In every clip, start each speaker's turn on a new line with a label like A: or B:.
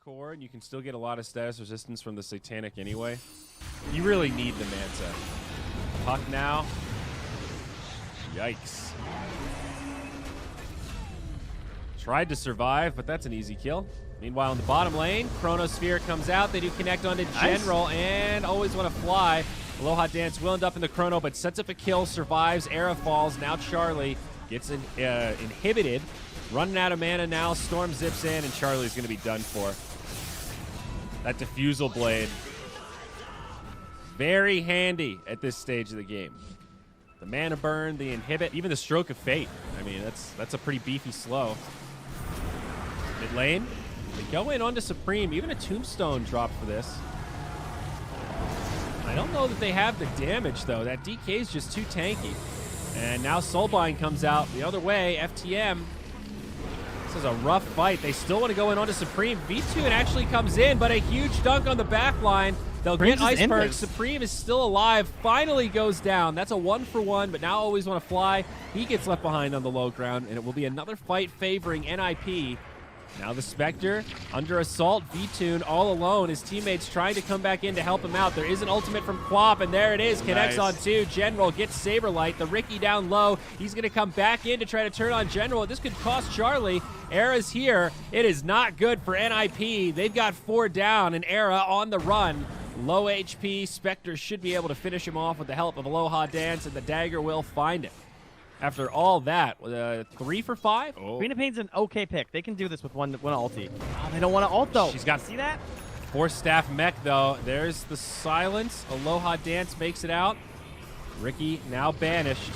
A: core, and you can still get a lot of status resistance from the Satanic anyway. You really need the Manta. Puck now. Yikes. Tried to survive, but that's an easy kill. Meanwhile, in the bottom lane, Chronosphere comes out. They do connect onto General and always want to fly. Aloha Dance will end up in the Chrono, but sets up a kill, survives. Era falls. Now Charlie gets inhibited. Running out of mana now. Storm zips in, and Charlie's going to be done for. That Diffusal Blade. Very handy at this stage of the game. The mana burn, the inhibit, even the Stroke of Fate. I mean, that's a pretty beefy slow. Mid lane. They go in onto Supreme. Even a Tombstone drop for this. I don't know that they have the damage, though. That DK is just too tanky. And now Soulbind comes out the other way. FTM. This is a rough fight. They still want to go in onto Supreme. V2 actually comes in, but a huge dunk on the back line. They'll get Iceberg. Supreme is still alive. Finally goes down. That's a 1-for-1, but now always want to fly. He gets left behind on the low ground, and it will be another fight favoring NIP. Now the Spectre under assault. V-Tune all alone. His teammates trying to come back in to help him out. There is an ultimate from Quap, and there it is. Connects on two. General gets Saberlight. The Ricky down low. He's going to come back in to try to turn on General. This could cost Charlie. Era's here. It is not good for NIP. They've got 4 down, and Era on the run. Low HP. Spectre should be able to finish him off with the help of Aloha Dance, and the dagger will find him. After all that, 3 for 5.
B: Oh. Queen of Pain's an okay pick. They can do this with one ulti. Oh, they don't want to ult, though.
A: She's got,
B: see that?
A: 4-staff mech, though. There's the silence. Aloha Dance makes it out. Ricky now banished.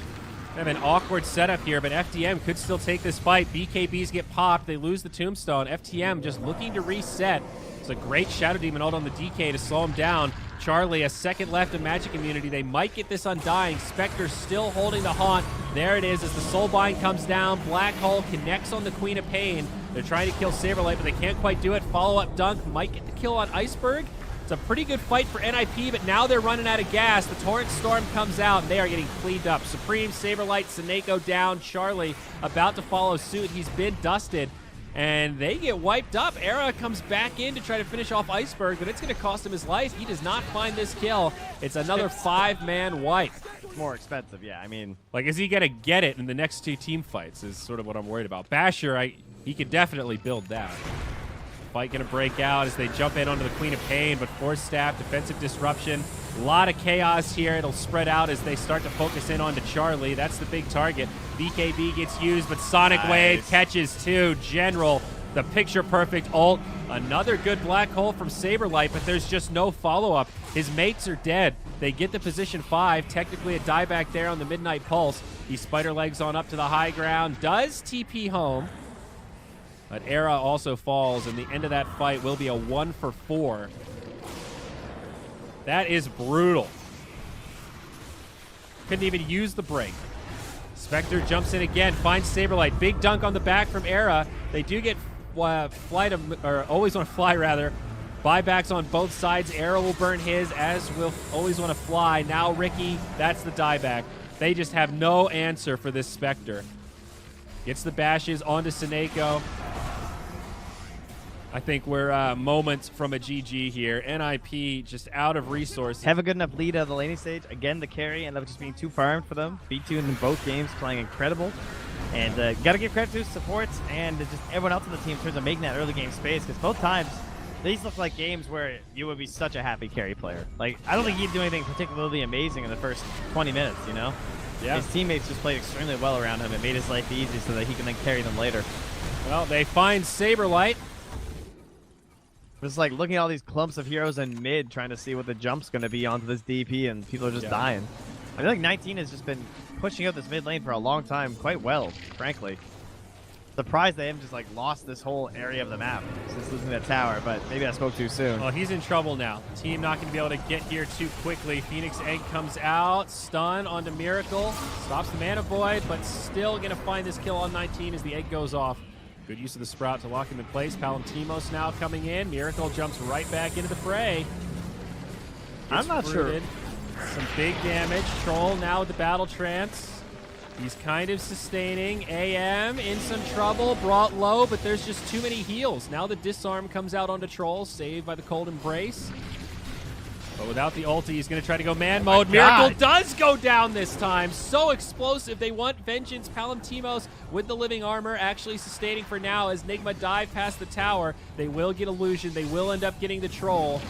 A: They have an awkward setup here, but FTM could still take this fight. BKBs get popped. They lose the Tombstone. FTM just looking to reset. It's a great Shadow Demon ult on the DK to slow him down. Charlie, a second left of magic immunity. They might get this Undying. Spectre still holding the haunt. There it is as the Soulbind comes down. Black Hole connects on the Queen of Pain. They're trying to kill Saberlight, but they can't quite do it. Follow-up dunk might get the kill on Iceberg. It's a pretty good fight for NIP, but now they're running out of gas. The Torrent Storm comes out, and they are getting cleaned up. Supreme, Saberlight, Seneko down. Charlie about to follow suit. He's been dusted. And they get wiped up. Era comes back in to try to finish off Iceberg, but it's going to cost him his life. He does not find this kill. It's another 5-man wipe.
B: It's more expensive, yeah. I mean,
A: like, is he going to get it in the next 2 team fights is sort of what I'm worried about. Basher, he could definitely build that. Fight going to break out as they jump in onto the Queen of Pain, but Force Staff, defensive disruption. A lot of chaos here. It'll spread out as they start to focus in onto Charlie. That's the big target. BKB gets used, but Sonic Wave catches too. General, the picture-perfect ult. Another good Black Hole from Saberlight, but there's just no follow-up. His mates are dead. They get the position 5. Technically a dieback there on the Midnight Pulse. He spider legs on up to the high ground. Does TP home. But Era also falls, and the end of that fight will be a 1-for-4. That is brutal. Couldn't even use the break. Spectre jumps in again, finds Saberlight. Big dunk on the back from Era. They do get always want to fly, rather. Buybacks on both sides. Era will burn his, as will always want to fly. Now Ricky, that's the dieback. They just have no answer for this Spectre. Gets the bashes onto Seneko. I think we're moments from a GG here. NIP just out of resources.
B: Have a good enough lead out of the laning stage. Again, the carry ended up just being too farmed for them. B2 in both games playing incredible. And got to give credit to his supports and just everyone else on the team in terms of making that early game space, because both times these look like games where you would be such a happy carry player. Like, I don't think he'd do anything particularly amazing in the first 20 minutes, you know? Yeah. His teammates just played extremely well around him and made his life easy so that he can then carry them later.
A: Well, they find Saberlight.
B: It's like looking at all these clumps of heroes in mid, trying to see what the jump's going to be onto this DP, and people are just dying. I feel like 19 has just been pushing out this mid lane for a long time quite well, frankly. Surprised they haven't just like lost this whole area of the map since losing that tower, but maybe I spoke too soon.
A: Well, he's in trouble now. Team not going to be able to get here too quickly. Phoenix Egg comes out, stun onto Miracle, stops the Mana Void, but still going to find this kill on 19 as the egg goes off. Good use of the Sprout to lock him in place. Palantimos now coming in. Miracle jumps right back into the fray.
B: I'm not sure.
A: Some big damage. Troll now with the Battle Trance. He's kind of sustaining. AM in some trouble, brought low, but there's just too many heals. Now the disarm comes out onto Troll, saved by the Cold Embrace. But without the ulti, he's going to try to go man mode. Miracle does go down this time. So explosive. They want vengeance. Palantimos with the living armor actually sustaining for now as Nigma dive past the tower. They will get illusion. They will end up getting the Troll.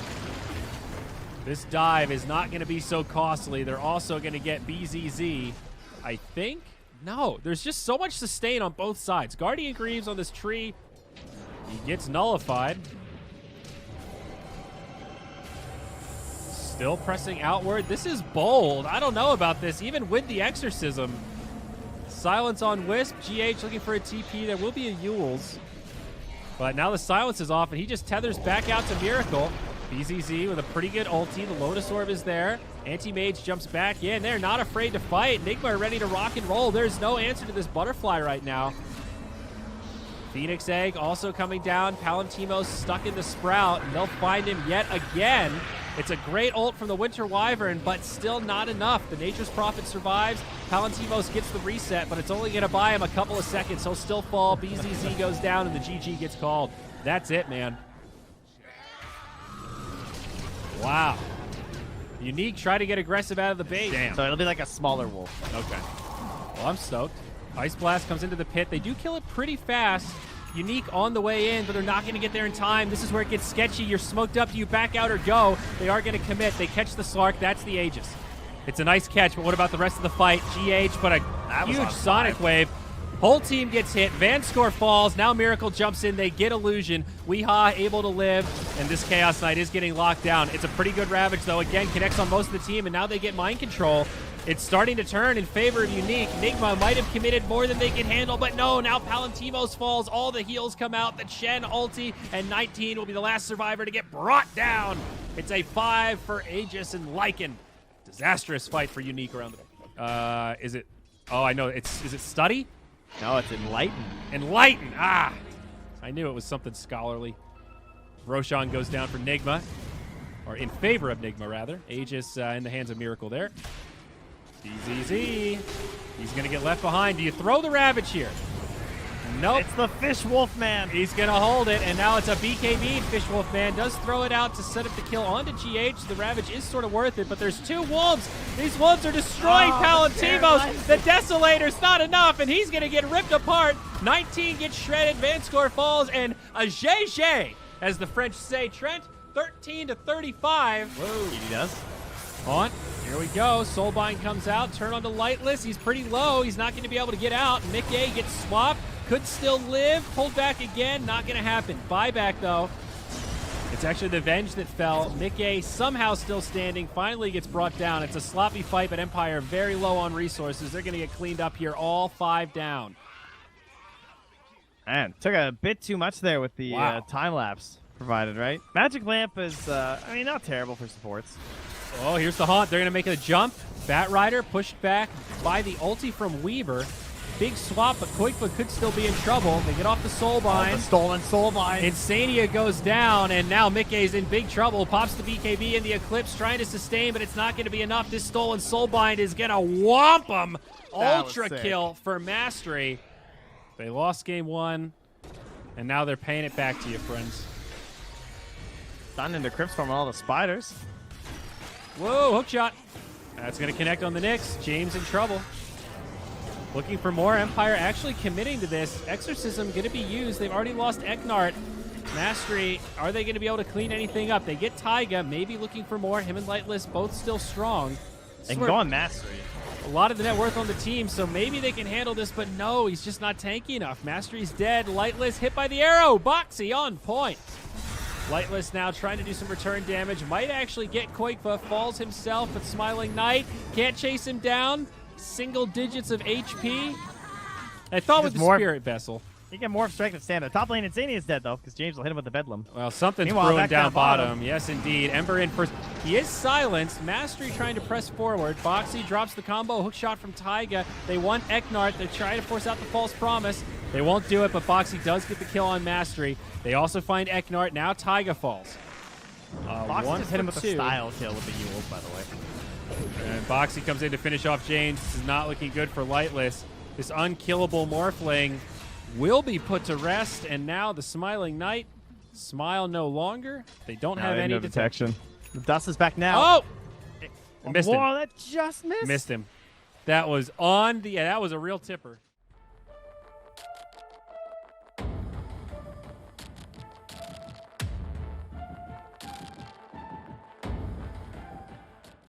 A: This dive is not going to be so costly. They're also going to get BZZ. I think? No, there's just so much sustain on both sides. Guardian Greaves on this tree. He gets nullified. Still pressing outward. This is bold. I don't know about this. Even with the Exorcism. Silence on Wisp. GH looking for a TP. There will be a Yules. But now the silence is off, and he just tethers back out to Miracle. BZZ with a pretty good ulti. The Lotus Orb is there. Anti-Mage jumps back in. They're not afraid to fight. Nigma ready to rock and roll. There's no answer to this butterfly right now. Phoenix Egg also coming down. Palantimos stuck in the Sprout, and they'll find him yet again. It's a great ult from the Winter Wyvern, but still not enough. The Nature's Prophet survives. Palantimos gets the reset, but it's only going to buy him a couple of seconds. He'll still fall. BZZ goes down, and the GG gets called. That's it, man. Wow. Unique, try to get aggressive out of the base.
B: Damn. So it'll be like a smaller wolf.
A: Okay. Well, I'm stoked. Ice Blast comes into the pit. They do kill it pretty fast. Unique on the way in, but they're not going to get there in time. This is where it gets sketchy. You're smoked up. Do you back out or go? They are going to commit. They catch the Slark. That's the Aegis. It's a nice catch, but what about the rest of the fight? GH, but a huge Sonic Wave. Whole team gets hit. Vanscore falls. Now Miracle jumps in. They get illusion. Weehaw able to live, and this Chaos Knight is getting locked down. It's a pretty good Ravage, though. Again, connects on most of the team, and now they get Mind Control. It's starting to turn in favor of Unique. Nigma might have committed more than they can handle, but no, now Palantimos falls. All the heals come out. The Chen ulti, and 19 will be the last survivor to get brought down. It's a 5 for Aegis and Lycan. Disastrous fight for Unique around the... is it... Oh, I know. Is it Study?
B: No, it's Enlighten.
A: Enlighten! Ah! I knew it was something scholarly. Roshan goes down for Nigma. Or in favor of Nigma, rather. Aegis in the hands of Miracle there. BZZ. He's going to get left behind. Do you throw the Ravage here? Nope.
B: It's the Fish Wolf Man.
A: He's going to hold it, and now it's a BKB. Fish Wolf Man does throw it out to set up the kill onto GH. The Ravage is sort of worth it, but there's two Wolves. These Wolves are destroying Palantimos. The Desolator's not enough, and he's going to get ripped apart. 19 gets shredded. Vanscore falls, and a GG, as the French say. Trent, 13 to 35.
B: Whoa, he does.
A: Haunt, here we go. Soulbind comes out. Turn on to Lightless. He's pretty low. He's not going to be able to get out. Mickey gets swapped. Could still live. Pulled back again. Not going to happen. Buyback, though. It's actually the Venge that fell. Mickey somehow still standing. Finally gets brought down. It's a sloppy fight, but Empire very low on resources. They're going to get cleaned up here. All 5 down.
B: Man, took a bit too much there with the time lapse provided, right? Magic Lamp is, I mean, not terrible for supports.
A: Oh, here's the Haunt. They're going to make a jump. Bat Rider pushed back by the ulti from Weaver. Big swap, but Koikba could still be in trouble. They get off the Soulbind.
B: The stolen Soulbind.
A: Insania goes down, and now Mickey's in big trouble. Pops the BKB in the Eclipse, trying to sustain, but it's not going to be enough. This stolen Soulbind is going to whomp him. Ultra kill for Mastery. They lost game 1, and now they're paying it back to you, friends.
B: Done into Crypt from all the spiders.
A: Whoa, hook shot. That's going to connect on the Nyx. James in trouble. Looking for more. Empire actually committing to this. Exorcism going to be used. They've already lost Eknart. Mastery, are they going to be able to clean anything up? They get Taiga, maybe looking for more. Him and Lightless both still strong.
B: They can go on Mastery.
A: A lot of the net worth on the team, so maybe they can handle this, but no, he's just not tanky enough. Mastery's dead. Lightless hit by the arrow. Boxy on point. Lightless now trying to do some return damage. Might actually get Koikba. Falls himself, but Smiling Knight can't chase him down. Single digits of HP. I thought with the Spirit Vessel.
B: You get more strength and stamina. Top lane Insania is dead, though, because James will hit him with the Bedlam.
A: Well, something's brewing down bottom. Yes, indeed. Ember in first. He is silenced. Mastery trying to press forward. Boxy drops the combo. Hook shot from Taiga. They want Eknart. They're trying to force out the false promise. They won't do it, but Boxy does get the kill on Mastery. They also find Eknart. Now Taiga falls.
B: Boxy just hit him with a style kill with the Yules, by the way.
A: And Boxy comes in to finish off James. This is not looking good for Lightless. This unkillable Morphling will be put to rest, and now the Smiling Knight smile no longer. They don't have any detection.
B: The dust is back now.
A: Oh! I missed him.
B: Whoa, that just missed.
A: Missed him. That was on the. Yeah, that was a real tipper.